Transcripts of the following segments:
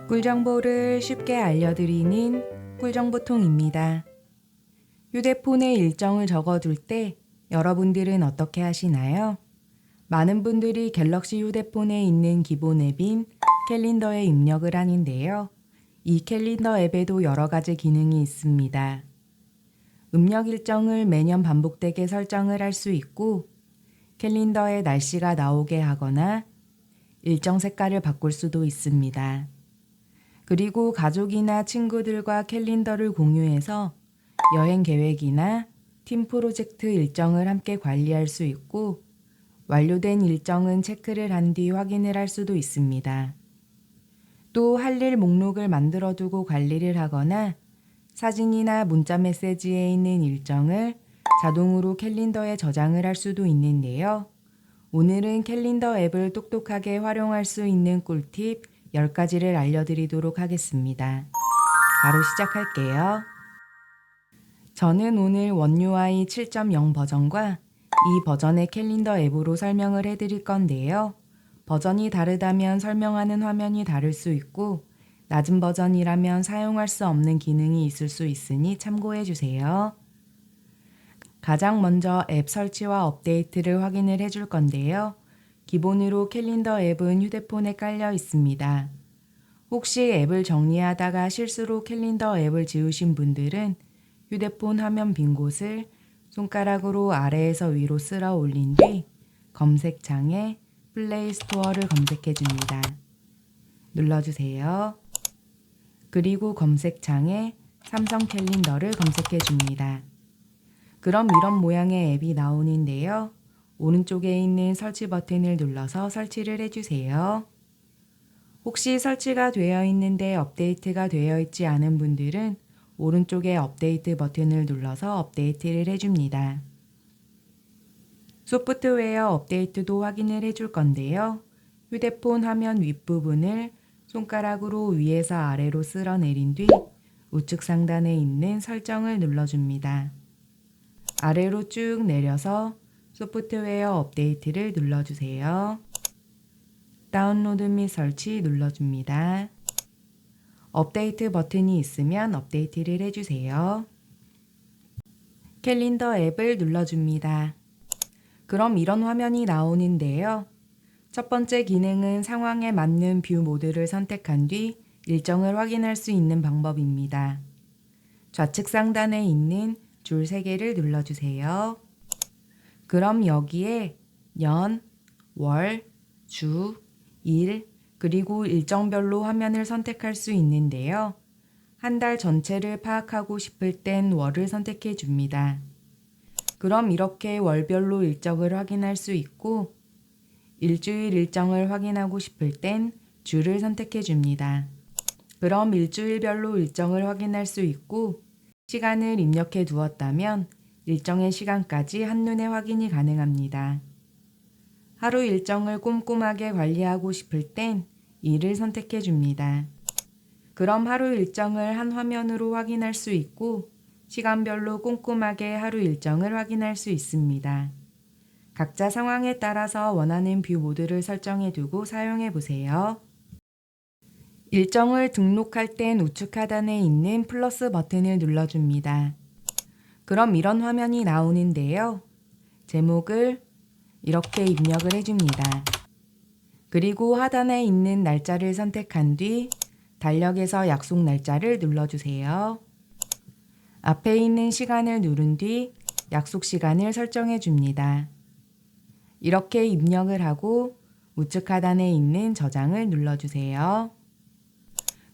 꿀정보를 쉽게 알려드리는 꿀정보통입니다. 휴대폰에 일정을 적어둘 때 여러분들은 어떻게 하시나요? 많은 분들이 갤럭시 휴대폰에 있는 기본 앱인 캘린더에 입력을 하는데요. 이 캘린더 앱에도 여러 가지 기능이 있습니다. 음력 일정을 매년 반복되게 설정을 할 수 있고, 캘린더에 날씨가 나오게 하거나 일정 색깔을 바꿀 수도 있습니다. 그리고 가족이나 친구들과 캘린더를 공유해서 여행 계획이나 팀 프로젝트 일정을 함께 관리할 수 있고, 완료된 일정은 체크를 한 뒤 확인을 할 수도 있습니다. 또 할 일 목록을 만들어 두고 관리를 하거나 사진이나 문자 메시지에 있는 일정을 자동으로 캘린더에 저장을 할 수도 있는데요. 오늘은 캘린더 앱을 똑똑하게 활용할 수 있는 꿀팁 10가지를 알려드리도록 하겠습니다. 바로 시작할게요. 저는 오늘 원UI 7.0 버전과 이 버전의 캘린더 앱으로 설명을 해드릴 건데요. 버전이 다르다면 설명하는 화면이 다를 수 있고, 낮은 버전이라면 사용할 수 없는 기능이 있을 수 있으니 참고해 주세요. 가장 먼저 앱 설치와 업데이트를 확인을 해줄 건데요. 기본으로 캘린더 앱은 휴대폰에 깔려 있습니다. 혹시 앱을 정리하다가 실수로 캘린더 앱을 지우신 분들은 휴대폰 화면 빈 곳을 손가락으로 아래에서 위로 쓸어 올린 뒤 검색창에 플레이 스토어를 검색해 줍니다. 눌러주세요. 그리고 검색창에 삼성 캘린더를 검색해 줍니다. 그럼 이런 모양의 앱이 나오는데요. 오른쪽에 있는 설치 버튼을 눌러서 설치를 해주세요. 혹시 설치가 되어 있는데 업데이트가 되어 있지 않은 분들은 오른쪽에 업데이트 버튼을 눌러서 업데이트를 해줍니다. 소프트웨어 업데이트도 확인을 해줄 건데요. 휴대폰 화면 윗부분을 손가락으로 위에서 아래로 쓸어내린 뒤 우측 상단에 있는 설정을 눌러줍니다. 아래로 쭉 내려서 소프트웨어 업데이트를 눌러주세요. 다운로드 및 설치 눌러줍니다. 업데이트 버튼이 있으면 업데이트를 해주세요. 캘린더 앱을 눌러줍니다. 그럼 이런 화면이 나오는데요. 첫 번째 기능은 상황에 맞는 뷰 모드를 선택한 뒤 일정을 확인할 수 있는 방법입니다. 좌측 상단에 있는 줄 3개를 눌러주세요. 그럼 여기에 년, 월, 주, 일, 그리고 일정별로 화면을 선택할 수 있는데요. 한 달 전체를 파악하고 싶을 땐 월을 선택해 줍니다. 그럼 이렇게 월별로 일정을 확인할 수 있고, 일주일 일정을 확인하고 싶을 땐 주를 선택해 줍니다. 그럼 일주일별로 일정을 확인할 수 있고, 시간을 입력해 두었다면 일정의 시간까지 한눈에 확인이 가능합니다. 하루 일정을 꼼꼼하게 관리하고 싶을 땐 일을 선택해 줍니다. 그럼 하루 일정을 한 화면으로 확인할 수 있고, 시간별로 꼼꼼하게 하루 일정을 확인할 수 있습니다. 각자 상황에 따라서 원하는 뷰 모드를 설정해 두고 사용해 보세요. 일정을 등록할 땐 우측 하단에 있는 플러스 버튼을 눌러줍니다. 그럼 이런 화면이 나오는데요. 제목을 이렇게 입력을 해줍니다. 그리고 하단에 있는 날짜를 선택한 뒤 달력에서 약속 날짜를 눌러주세요. 앞에 있는 시간을 누른 뒤 약속 시간을 설정해 줍니다. 이렇게 입력을 하고 우측 하단에 있는 저장을 눌러주세요.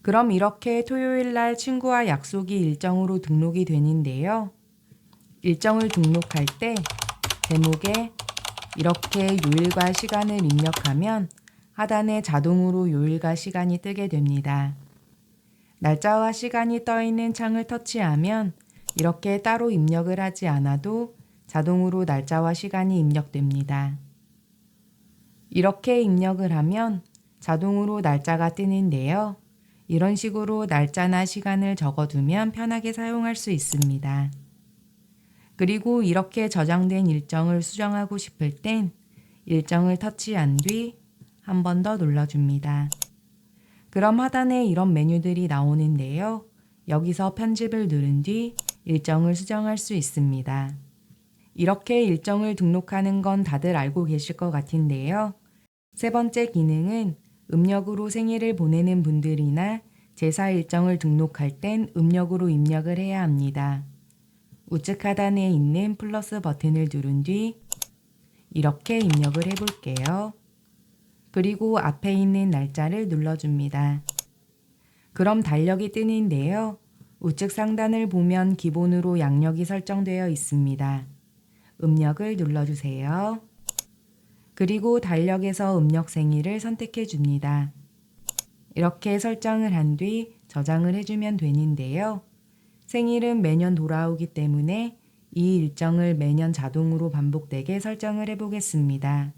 그럼 이렇게 토요일 날 친구와 약속이 일정으로 등록이 되는데요. 일정을 등록할 때 제목에 이렇게 요일과 시간을 입력하면 하단에 자동으로 요일과 시간이 뜨게 됩니다. 날짜와 시간이 떠 있는 창을 터치하면 이렇게 따로 입력을 하지 않아도 자동으로 날짜와 시간이 입력됩니다. 이렇게 입력을 하면 자동으로 날짜가 뜨는데요. 이런 식으로 날짜나 시간을 적어두면 편하게 사용할 수 있습니다. 그리고 이렇게 저장된 일정을 수정하고 싶을 땐 일정을 터치한 뒤 한 번 더 눌러줍니다. 그럼 하단에 이런 메뉴들이 나오는데요. 여기서 편집을 누른 뒤 일정을 수정할 수 있습니다. 이렇게 일정을 등록하는 건 다들 알고 계실 것 같은데요. 세 번째 기능은 음력으로 생일을 보내는 분들이나 제사 일정을 등록할 땐 음력으로 입력을 해야 합니다. 우측 하단에 있는 플러스 버튼을 누른 뒤 이렇게 입력을 해볼게요. 그리고 앞에 있는 날짜를 눌러줍니다. 그럼 달력이 뜨는데요. 우측 상단을 보면 기본으로 양력이 설정되어 있습니다. 음력을 눌러주세요. 그리고 달력에서 음력 생일을 선택해 줍니다. 이렇게 설정을 한 뒤 저장을 해주면 되는데요. 생일은 매년 돌아오기 때문에 이 일정을 매년 자동으로 반복되게 설정을 해보겠습니다.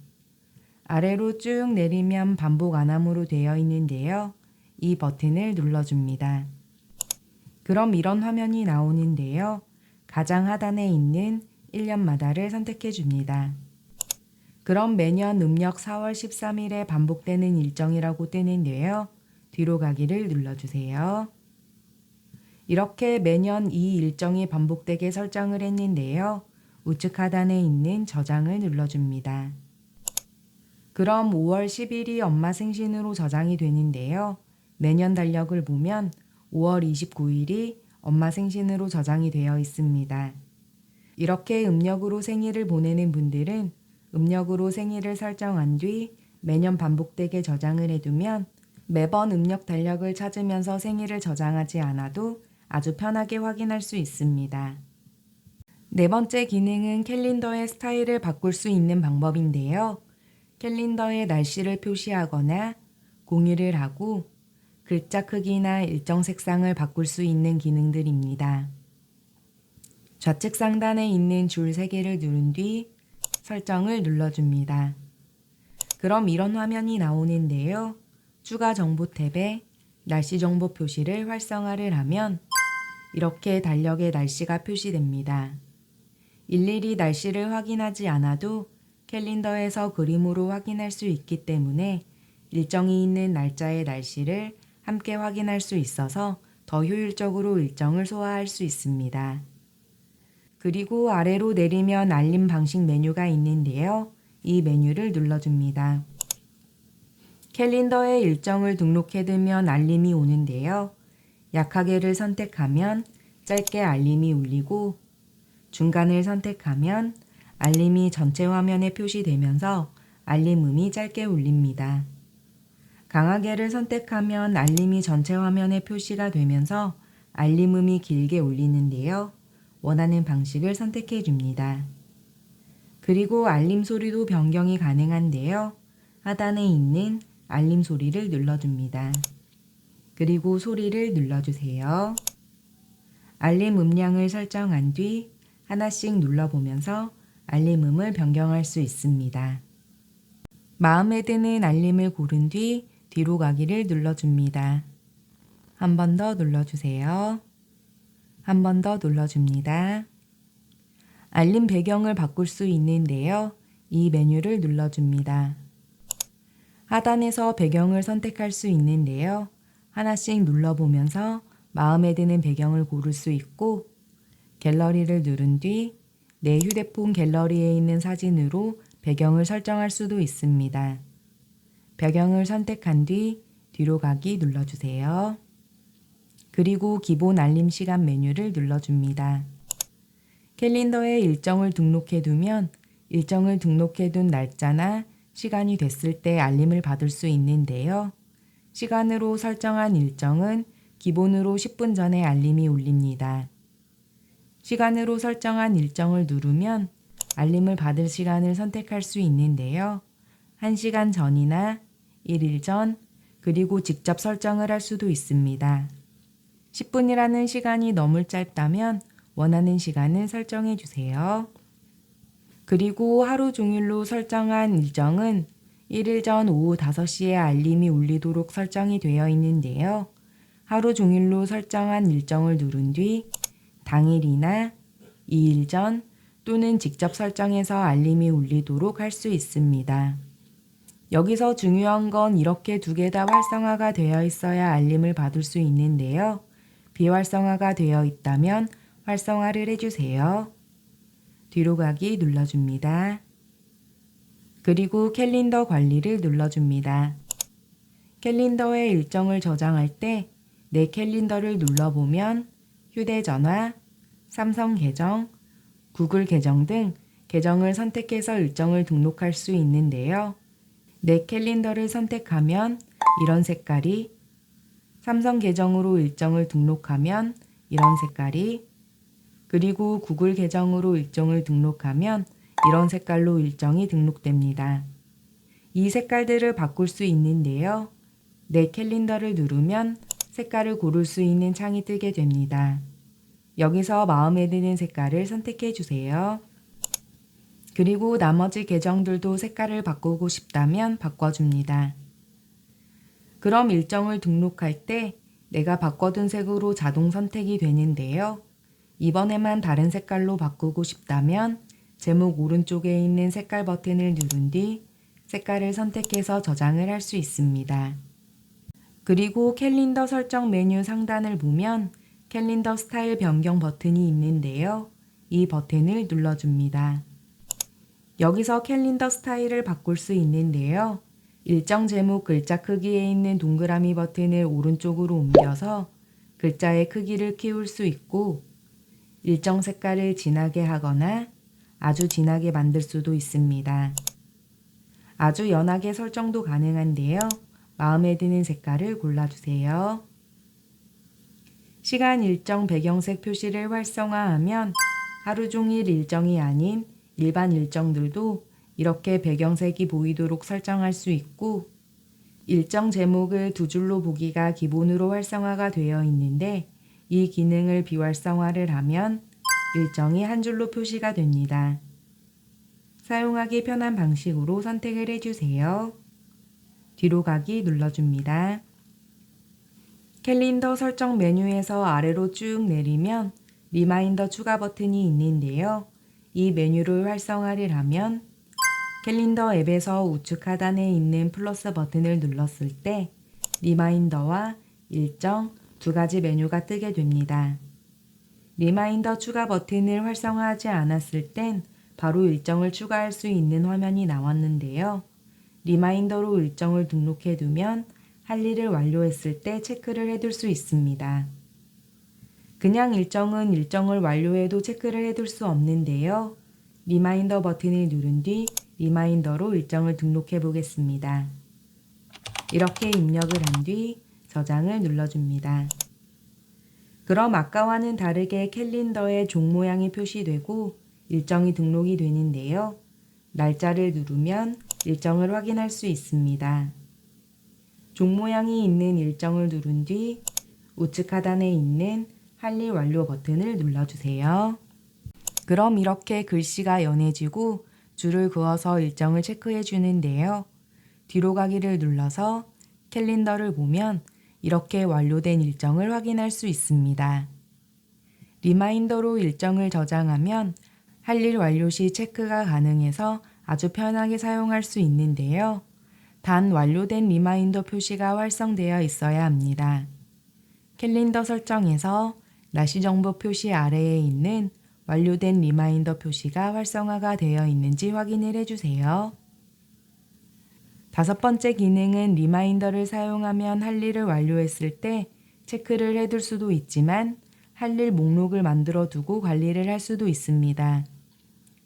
아래로 쭉 내리면 반복 안함으로 되어 있는데요. 이 버튼을 눌러줍니다. 그럼 이런 화면이 나오는데요. 가장 하단에 있는 1년마다를 선택해 줍니다. 그럼 매년 음력 4월 13일에 반복되는 일정이라고 뜨는데요. 뒤로 가기를 눌러주세요. 이렇게 매년 이 일정이 반복되게 설정을 했는데요. 우측 하단에 있는 저장을 눌러줍니다. 그럼 5월 10일이 엄마 생신으로 저장이 되는데요. 매년 달력을 보면 5월 29일이 엄마 생신으로 저장이 되어 있습니다. 이렇게 음력으로 생일을 보내는 분들은 음력으로 생일을 설정한 뒤 매년 반복되게 저장을 해두면 매번 음력 달력을 찾으면서 생일을 저장하지 않아도 아주 편하게 확인할 수 있습니다. 네 번째 기능은 캘린더의 스타일을 바꿀 수 있는 방법인데요. 캘린더에 날씨를 표시하거나 공유를 하고 글자 크기나 일정 색상을 바꿀 수 있는 기능들입니다. 좌측 상단에 있는 줄 3개를 누른 뒤 설정을 눌러줍니다. 그럼 이런 화면이 나오는데요. 추가 정보 탭에 날씨 정보 표시를 활성화를 하면 이렇게 달력에 날씨가 표시됩니다. 일일이 날씨를 확인하지 않아도 캘린더에서 그림으로 확인할 수 있기 때문에 일정이 있는 날짜의 날씨를 함께 확인할 수 있어서 더 효율적으로 일정을 소화할 수 있습니다. 그리고 아래로 내리면 알림 방식 메뉴가 있는데요. 이 메뉴를 눌러줍니다. 캘린더에 일정을 등록해두면 알림이 오는데요. 약하게를 선택하면 짧게 알림이 울리고 중간을 선택하면 알림이 전체 화면에 표시되면서 알림음이 짧게 울립니다. 강하게를 선택하면 알림이 전체 화면에 표시가 되면서 알림음이 길게 울리는데요. 원하는 방식을 선택해 줍니다. 그리고 알림 소리도 변경이 가능한데요. 하단에 있는 알림 소리를 눌러줍니다. 그리고 소리를 눌러주세요. 알림 음량을 설정한 뒤 하나씩 눌러보면서 알림음을 변경할 수 있습니다. 마음에 드는 알림을 고른 뒤 뒤로 가기를 눌러줍니다. 한 번 더 눌러주세요. 한 번 더 눌러줍니다. 알림 배경을 바꿀 수 있는데요. 이 메뉴를 눌러줍니다. 하단에서 배경을 선택할 수 있는데요. 하나씩 눌러보면서 마음에 드는 배경을 고를 수 있고 갤러리를 누른 뒤 내 휴대폰 갤러리에 있는 사진으로 배경을 설정할 수도 있습니다. 배경을 선택한 뒤 뒤로 가기 눌러주세요. 그리고 기본 알림 시간 메뉴를 눌러줍니다. 캘린더에 일정을 등록해두면 일정을 등록해둔 날짜나 시간이 됐을 때 알림을 받을 수 있는데요. 시간으로 설정한 일정은 기본으로 10분 전에 알림이 울립니다. 시간으로 설정한 일정을 누르면 알림을 받을 시간을 선택할 수 있는데요. 1시간 전이나 1일 전, 그리고 직접 설정을 할 수도 있습니다. 10분이라는 시간이 너무 짧다면 원하는 시간을 설정해 주세요. 그리고 하루 종일로 설정한 일정은 1일 전 오후 5시에 알림이 울리도록 설정이 되어 있는데요. 하루 종일로 설정한 일정을 누른 뒤 당일이나 2일 전 또는 직접 설정해서 알림이 울리도록 할 수 있습니다. 여기서 중요한 건 이렇게 두 개 다 활성화가 되어 있어야 알림을 받을 수 있는데요. 비활성화가 되어 있다면 활성화를 해주세요. 뒤로 가기 눌러줍니다. 그리고 캘린더 관리를 눌러줍니다. 캘린더에 일정을 저장할 때 내 캘린더를 눌러보면 휴대전화, 삼성 계정, 구글 계정 등 계정을 선택해서 일정을 등록할 수 있는데요. 내 캘린더를 선택하면 이런 색깔이, 삼성 계정으로 일정을 등록하면 이런 색깔이, 그리고 구글 계정으로 일정을 등록하면 이런 색깔로 일정이 등록됩니다. 이 색깔들을 바꿀 수 있는데요. 내 캘린더를 누르면 색깔을 고를 수 있는 창이 뜨게 됩니다. 여기서 마음에 드는 색깔을 선택해 주세요. 그리고 나머지 계정들도 색깔을 바꾸고 싶다면 바꿔줍니다. 그럼 일정을 등록할 때 내가 바꿔둔 색으로 자동 선택이 되는데요. 이번에만 다른 색깔로 바꾸고 싶다면 제목 오른쪽에 있는 색깔 버튼을 누른 뒤 색깔을 선택해서 저장을 할 수 있습니다. 그리고 캘린더 설정 메뉴 상단을 보면 캘린더 스타일 변경 버튼이 있는데요. 이 버튼을 눌러줍니다. 여기서 캘린더 스타일을 바꿀 수 있는데요. 일정 제목 글자 크기에 있는 동그라미 버튼을 오른쪽으로 옮겨서 글자의 크기를 키울 수 있고 일정 색깔을 진하게 하거나 아주 진하게 만들 수도 있습니다. 아주 연하게 설정도 가능한데요. 마음에 드는 색깔을 골라주세요. 시간 일정 배경색 표시를 활성화하면 하루 종일 일정이 아닌 일반 일정들도 이렇게 배경색이 보이도록 설정할 수 있고 일정 제목을 두 줄로 보기가 기본으로 활성화가 되어 있는데 이 기능을 비활성화를 하면 일정이 한 줄로 표시가 됩니다. 사용하기 편한 방식으로 선택을 해주세요. 뒤로 가기 눌러줍니다. 캘린더 설정 메뉴에서 아래로 쭉 내리면 리마인더 추가 버튼이 있는데요. 이 메뉴를 활성화를 하면 캘린더 앱에서 우측 하단에 있는 플러스 버튼을 눌렀을 때 리마인더와 일정 두 가지 메뉴가 뜨게 됩니다. 리마인더 추가 버튼을 활성화하지 않았을 땐 바로 일정을 추가할 수 있는 화면이 나왔는데요. 리마인더로 일정을 등록해 두면 할 일을 완료했을 때 체크를 해둘 수 있습니다. 그냥 일정을 완료해도 체크를 해둘 수 없는데요. 리마인더 버튼을 누른 뒤 리마인더로 일정을 등록해 보겠습니다. 이렇게 입력을 한 뒤 저장을 눌러줍니다. 그럼 아까와는 다르게 캘린더에 종 모양이 표시되고 일정이 등록이 되는데요. 날짜를 누르면 일정을 확인할 수 있습니다. 종 모양이 있는 일정을 누른 뒤 우측 하단에 있는 할 일 완료 버튼을 눌러주세요. 그럼 이렇게 글씨가 연해지고 줄을 그어서 일정을 체크해 주는데요. 뒤로 가기를 눌러서 캘린더를 보면 이렇게 완료된 일정을 확인할 수 있습니다. 리마인더로 일정을 저장하면 할 일 완료 시 체크가 가능해서 아주 편하게 사용할 수 있는데요. 단 완료된 리마인더 표시가 활성되어 있어야 합니다. 캘린더 설정에서 날씨 정보 표시 아래에 있는 완료된 리마인더 표시가 활성화가 되어 있는지 확인을 해주세요. 다섯 번째 기능은 리마인더를 사용하면 할 일을 완료했을 때 체크를 해둘 수도 있지만 할 일 목록을 만들어 두고 관리를 할 수도 있습니다.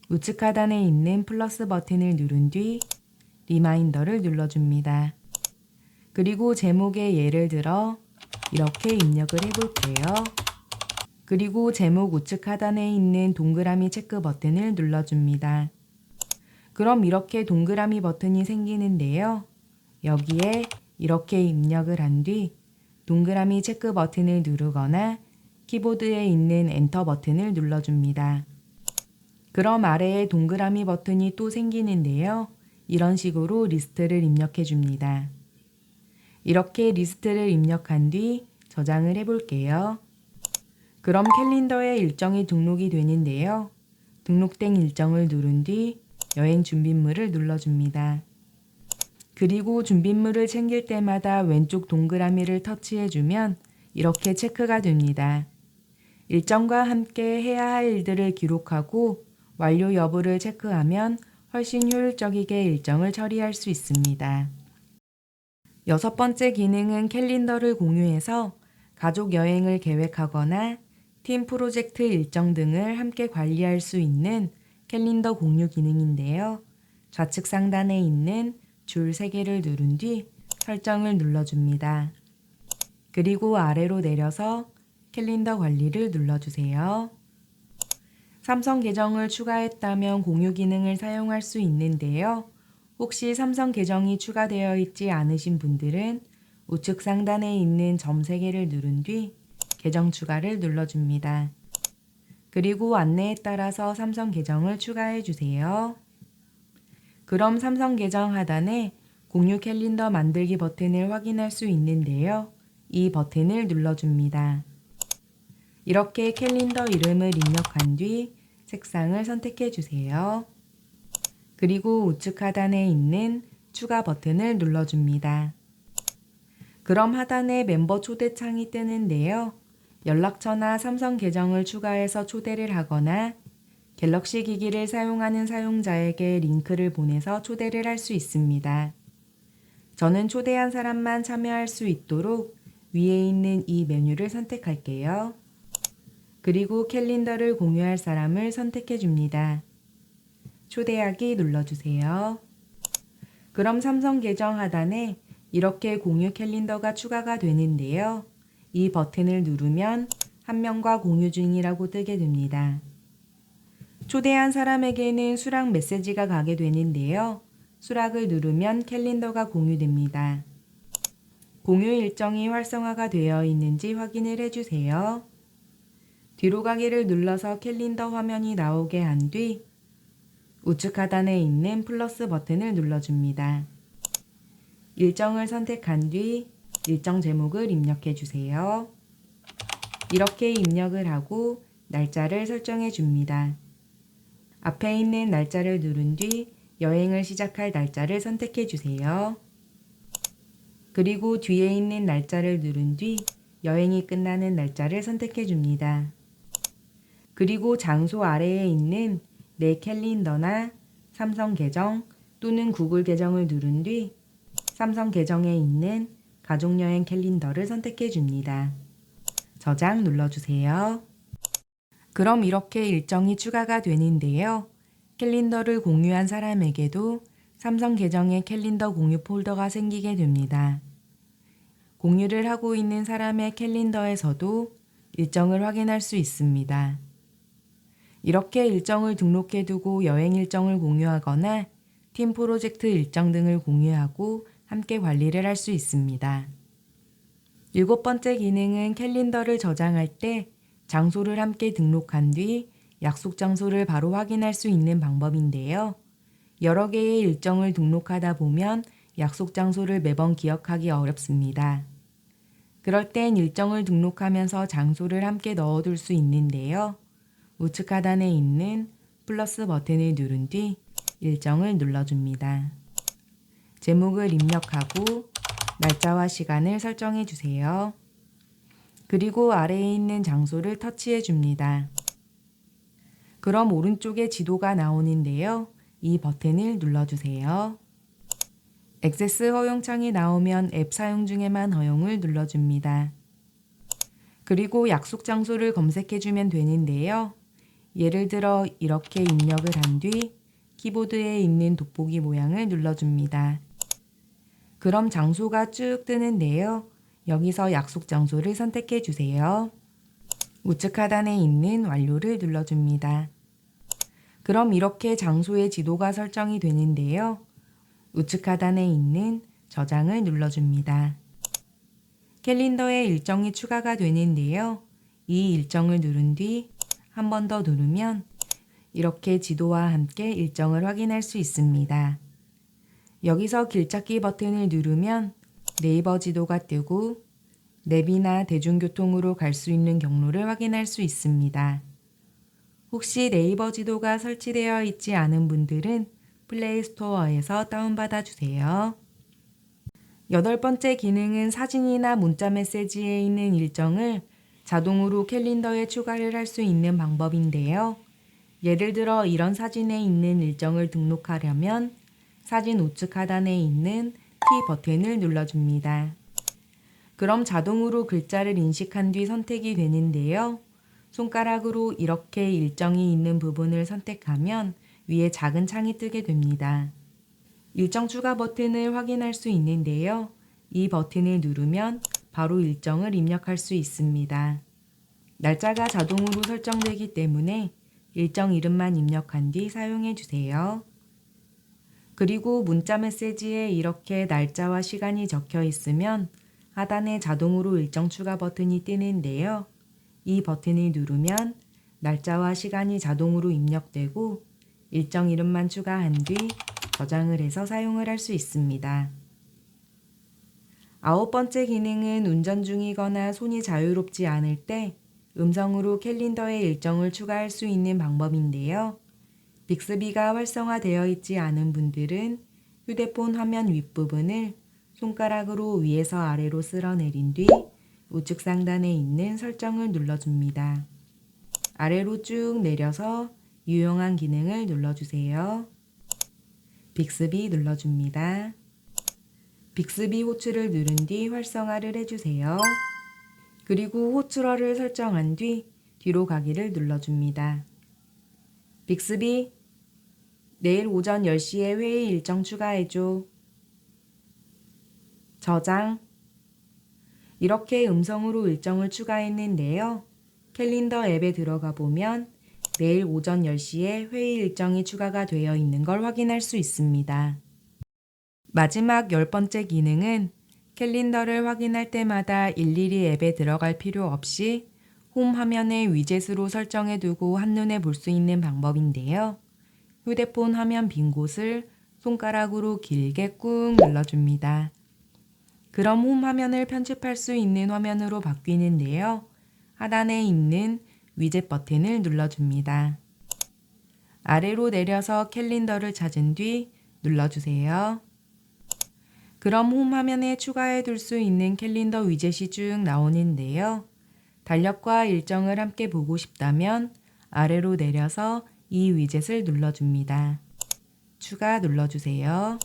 우측 하단에 있는 플러스 버튼을 누른 뒤 리마인더를 눌러줍니다. 그리고 제목에 예를 들어 이렇게 입력을 해볼게요. 그리고 제목 우측 하단에 있는 동그라미 체크 버튼을 눌러줍니다. 그럼 이렇게 동그라미 버튼이 생기는데요. 여기에 이렇게 입력을 한 뒤 동그라미 체크 버튼을 누르거나 키보드에 있는 엔터 버튼을 눌러줍니다. 그럼 아래에 동그라미 버튼이 또 생기는데요. 이런 식으로 리스트를 입력해 줍니다. 이렇게 리스트를 입력한 뒤 저장을 해볼게요. 그럼 캘린더에 일정이 등록이 되는데요. 등록된 일정을 누른 뒤 여행 준비물을 눌러줍니다. 그리고 준빗물을 챙길 때마다 왼쪽 동그라미를 터치해주면 이렇게 체크가 됩니다. 일정과 함께 해야 할 일들을 기록하고 완료 여부를 체크하면 훨씬 효율적이게 일정을 처리할 수 있습니다. 여섯 번째 기능은 캘린더를 공유해서 가족 여행을 계획하거나 팀 프로젝트 일정 등을 함께 관리할 수 있는 캘린더 공유 기능인데요. 좌측 상단에 있는 줄 3개를 누른 뒤 설정을 눌러줍니다. 그리고 아래로 내려서 캘린더 관리를 눌러주세요. 삼성 계정을 추가했다면 공유 기능을 사용할 수 있는데요. 혹시 삼성 계정이 추가되어 있지 않으신 분들은 우측 상단에 있는 점 3개를 누른 뒤 계정 추가를 눌러줍니다. 그리고 안내에 따라서 삼성 계정을 추가해 주세요. 그럼 삼성 계정 하단에 공유 캘린더 만들기 버튼을 확인할 수 있는데요. 이 버튼을 눌러줍니다. 이렇게 캘린더 이름을 입력한 뒤 색상을 선택해 주세요. 그리고 우측 하단에 있는 추가 버튼을 눌러줍니다. 그럼 하단에 멤버 초대 창이 뜨는데요. 연락처나 삼성 계정을 추가해서 초대를 하거나 갤럭시 기기를 사용하는 사용자에게 링크를 보내서 초대를 할 수 있습니다. 저는 초대한 사람만 참여할 수 있도록 위에 있는 이 메뉴를 선택할게요. 그리고 캘린더를 공유할 사람을 선택해 줍니다. 초대하기 눌러주세요. 그럼 삼성 계정 하단에 이렇게 공유 캘린더가 추가가 되는데요. 이 버튼을 누르면 한 명과 공유 중이라고 뜨게 됩니다. 초대한 사람에게는 수락 메시지가 가게 되는데요. 수락을 누르면 캘린더가 공유됩니다. 공유 일정이 활성화가 되어 있는지 확인을 해주세요. 뒤로 가기를 눌러서 캘린더 화면이 나오게 한 뒤 우측 하단에 있는 플러스 버튼을 눌러줍니다. 일정을 선택한 뒤 일정 제목을 입력해 주세요. 이렇게 입력을 하고 날짜를 설정해 줍니다. 앞에 있는 날짜를 누른 뒤 여행을 시작할 날짜를 선택해 주세요. 그리고 뒤에 있는 날짜를 누른 뒤 여행이 끝나는 날짜를 선택해 줍니다. 그리고 장소 아래에 있는 내 캘린더나 삼성 계정 또는 구글 계정을 누른 뒤 삼성 계정에 있는 가족여행 캘린더를 선택해 줍니다. 저장 눌러주세요. 그럼 이렇게 일정이 추가가 되는데요. 캘린더를 공유한 사람에게도 삼성 계정의 캘린더 공유 폴더가 생기게 됩니다. 공유를 하고 있는 사람의 캘린더에서도 일정을 확인할 수 있습니다. 이렇게 일정을 등록해 두고 여행 일정을 공유하거나 팀 프로젝트 일정 등을 공유하고 함께 관리를 할 수 있습니다. 7번째 기능은 캘린더를 저장할 때 장소를 함께 등록한 뒤 약속 장소를 바로 확인할 수 있는 방법인데요. 여러 개의 일정을 등록하다 보면 약속 장소를 매번 기억하기 어렵습니다. 그럴 땐 일정을 등록하면서 장소를 함께 넣어둘 수 있는데요. 우측 하단에 있는 플러스 버튼을 누른 뒤 일정을 눌러줍니다. 제목을 입력하고 날짜와 시간을 설정해 주세요. 그리고 아래에 있는 장소를 터치해 줍니다. 그럼 오른쪽에 지도가 나오는데요. 이 버튼을 눌러주세요. 액세스 허용창이 나오면 앱 사용 중에만 허용을 눌러줍니다. 그리고 약속 장소를 검색해 주면 되는데요. 예를 들어 이렇게 입력을 한 뒤 키보드에 있는 돋보기 모양을 눌러줍니다. 그럼 장소가 쭉 뜨는데요. 여기서 약속 장소를 선택해 주세요. 우측 하단에 있는 완료를 눌러줍니다. 그럼 이렇게 장소의 지도가 설정이 되는데요. 우측 하단에 있는 저장을 눌러줍니다. 캘린더에 일정이 추가가 되는데요. 이 일정을 누른 뒤 한 번 더 누르면 이렇게 지도와 함께 일정을 확인할 수 있습니다. 여기서 길찾기 버튼을 누르면 네이버 지도가 뜨고 랩이나 대중교통으로 갈 수 있는 경로를 확인할 수 있습니다. 혹시 네이버 지도가 설치되어 있지 않은 분들은 플레이 스토어에서 다운받아 주세요. 8번째 기능은 사진이나 문자 메시지에 있는 일정을 자동으로 캘린더에 추가를 할 수 있는 방법인데요. 예를 들어 이런 사진에 있는 일정을 등록하려면 사진 우측 하단에 있는 T 버튼을 눌러줍니다. 그럼 자동으로 글자를 인식한 뒤 선택이 되는데요. 손가락으로 이렇게 일정이 있는 부분을 선택하면 위에 작은 창이 뜨게 됩니다. 일정 추가 버튼을 확인할 수 있는데요. 이 버튼을 누르면 바로 일정을 입력할 수 있습니다. 날짜가 자동으로 설정되기 때문에 일정 이름만 입력한 뒤 사용해 주세요. 그리고 문자 메시지에 이렇게 날짜와 시간이 적혀 있으면 하단에 자동으로 일정 추가 버튼이 뜨는데요. 이 버튼을 누르면 날짜와 시간이 자동으로 입력되고 일정 이름만 추가한 뒤 저장을 해서 사용을 할 수 있습니다. 9번째 기능은 운전 중이거나 손이 자유롭지 않을 때 음성으로 캘린더에 일정을 추가할 수 있는 방법인데요. 빅스비가 활성화되어 있지 않은 분들은 휴대폰 화면 윗부분을 손가락으로 위에서 아래로 쓸어내린 뒤 우측 상단에 있는 설정을 눌러줍니다. 아래로 쭉 내려서 유용한 기능을 눌러주세요. 빅스비 눌러줍니다. 빅스비 호출을 누른 뒤 활성화를 해주세요. 그리고 호출어를 설정한 뒤 뒤로 가기를 눌러줍니다. 빅스비, 내일 오전 10시에 회의 일정 추가해줘. 저장. 이렇게 음성으로 일정을 추가했는데요. 캘린더 앱에 들어가 보면 내일 오전 10시에 회의 일정이 추가가 되어 있는 걸 확인할 수 있습니다. 마지막 10번째 기능은 캘린더를 확인할 때마다 일일이 앱에 들어갈 필요 없이 홈 화면에 위젯으로 설정해 두고 한눈에 볼 수 있는 방법인데요. 휴대폰 화면 빈 곳을 손가락으로 길게 꾹 눌러줍니다. 그럼 홈 화면을 편집할 수 있는 화면으로 바뀌는데요. 하단에 있는 위젯 버튼을 눌러줍니다. 아래로 내려서 캘린더를 찾은 뒤 눌러주세요. 그럼 홈 화면에 추가해 둘 수 있는 캘린더 위젯이 쭉 나오는데요. 달력과 일정을 함께 보고 싶다면 아래로 내려서 이 위젯을 눌러줍니다. 추가 눌러주세요.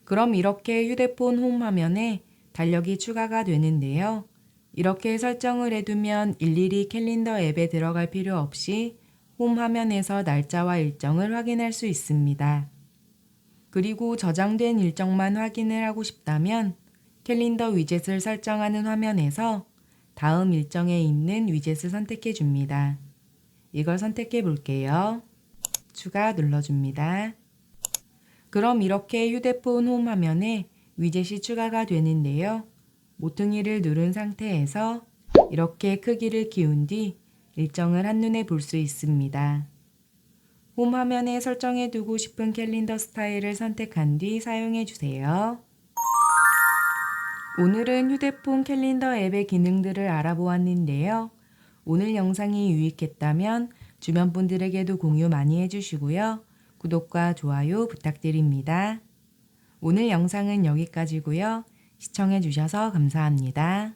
그럼 이렇게 휴대폰 홈 화면에 달력이 추가가 되는데요. 이렇게 설정을 해두면 일일이 캘린더 앱에 들어갈 필요 없이 홈 화면에서 날짜와 일정을 확인할 수 있습니다. 그리고 저장된 일정만 확인을 하고 싶다면 캘린더 위젯을 설정하는 화면에서 다음 일정에 있는 위젯을 선택해 줍니다. 이걸 선택해 볼게요. 추가 눌러줍니다. 그럼 이렇게 휴대폰 홈 화면에 위젯이 추가가 되는데요. 모퉁이를 누른 상태에서 이렇게 크기를 키운 뒤 일정을 한눈에 볼 수 있습니다. 홈 화면에 설정해 두고 싶은 캘린더 스타일을 선택한 뒤 사용해 주세요. 오늘은 휴대폰 캘린더 앱의 기능들을 알아보았는데요. 오늘 영상이 유익했다면 주변 분들에게도 공유 많이 해주시고요. 구독과 좋아요 부탁드립니다. 오늘 영상은 여기까지고요. 시청해 주셔서 감사합니다.